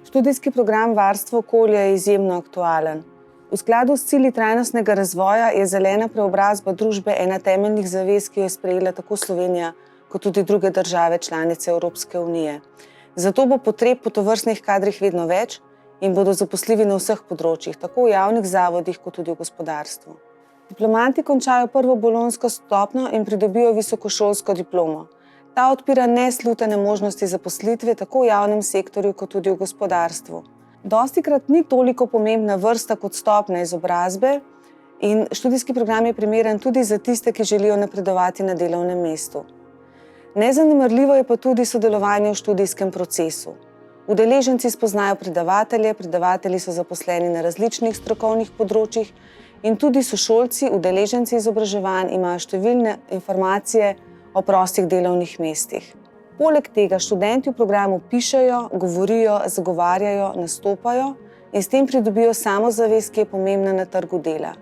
Študijski program Varstvo okolja je izjemno aktualen. V skladu s cilji trajnostnega razvoja je zelena preobrazba družbe ena temeljnih zavez, ki jo je sprejela tako Slovenija kot tudi druge države članice Evropske unije. Zato bo potreb po tovrstnih kadrih vedno več in bodo zaposljivi na vseh področjih, tako v javnih zavodih kot tudi v gospodarstvu. Diplomanti končajo prvo bolonjsko stopnjo in pridobijo visokošolsko diplomo. Ta odpira neslutene možnosti zaposlitve tako v javnem sektorju kot tudi v gospodarstvu. Dostikrat ni toliko pomembna vrsta kot stopnja izobrazbe in študijski program je primeren tudi za tiste, ki želijo napredovati na delovnem mestu. Nezanemarljivo je pa tudi sodelovanje v študijskem procesu. Udeleženci spoznajo predavatelje, predavatelji so zaposleni na različnih strokovnih področjih in tudi sošolci, udeleženci izobraževanj imajo številne informacije o prostih delovnih mestih. Poleg tega študenti v programu pišejo, govorijo, zagovarjajo, nastopajo in s tem pridobijo samozavest, ki je pomembna na trgu dela.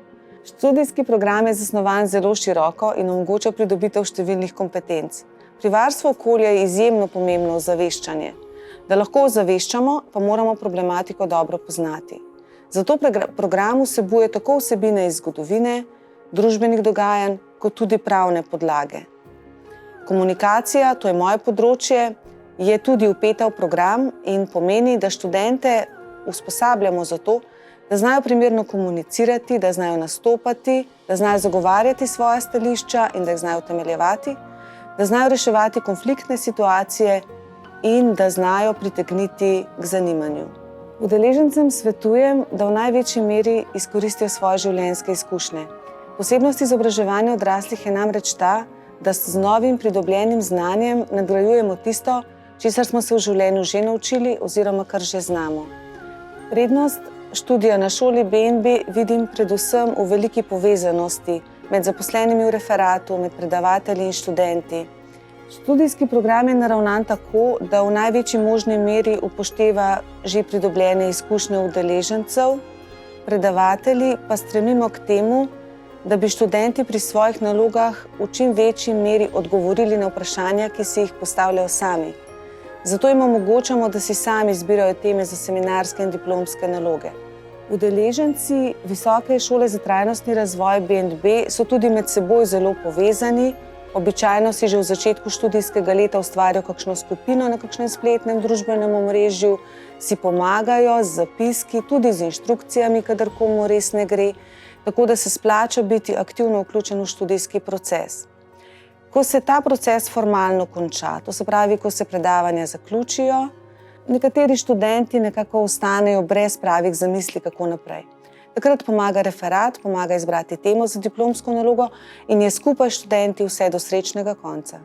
Študijski program je zasnovan zelo široko in omogoča pridobitev številnih kompetenc. Pri varstvu okolja je izjemno pomembno ozaveščanje. Da lahko ozaveščamo, pa moramo problematiko dobro poznati. Zato program vsebuje tako vsebine iz zgodovine, družbenih dogajanj, kot tudi pravne podlage. Komunikacija, to je moje področje, je tudi vpeta v program in pomeni, da študente usposabljamo za to, da znajo primerno komunicirati, da znajo nastopati, da znajo zagovarjati svoja stališča in da jih znajo utemeljevati, da znajo reševati konfliktne situacije in da znajo pritegniti k zanimanju. Udeležencem svetujem, da v največji meri izkoristijo svoje življenjske izkušnje. Posebnost izobraževanja odraslih je namreč ta, da z novim pridobljenim znanjem nadgrajujemo tisto, česar smo se v življenju že naučili oziroma kar že znamo. Prednost študija na šoli BNB vidim predvsem v veliki povezanosti med zaposlenimi v referatu, med predavatelji in študenti. Študijski program je naravnan tako, da v največji možni meri upošteva že pridobljene izkušnje udeležencev, predavatelji pa stremimo k temu, da bi študenti pri svojih nalogah v čim večji meri odgovorili na vprašanja, ki si jih postavljajo sami. Zato jim omogočamo, da si sami izbirajo teme za seminarske in diplomske naloge. Udeleženci Visoke šole za trajnostni razvoj BNB so tudi med seboj zelo povezani. Običajno si že v začetku študijskega leta ustvarijo kakšno skupino na kakšnem spletnem družbenem omrežju, si pomagajo z zapiski, tudi z inštrukcijami, kadar komu res ne gre, tako da se splača biti aktivno vključen v študijski proces. Ko se ta proces formalno konča, to se pravi, ko se predavanja zaključijo, nekateri študenti nekako ostanejo brez pravih zamisli, kako naprej. Takrat pomaga referat, pomaga izbrati temo za diplomsko nalogo in je skupaj s študenti vse do srečnega konca.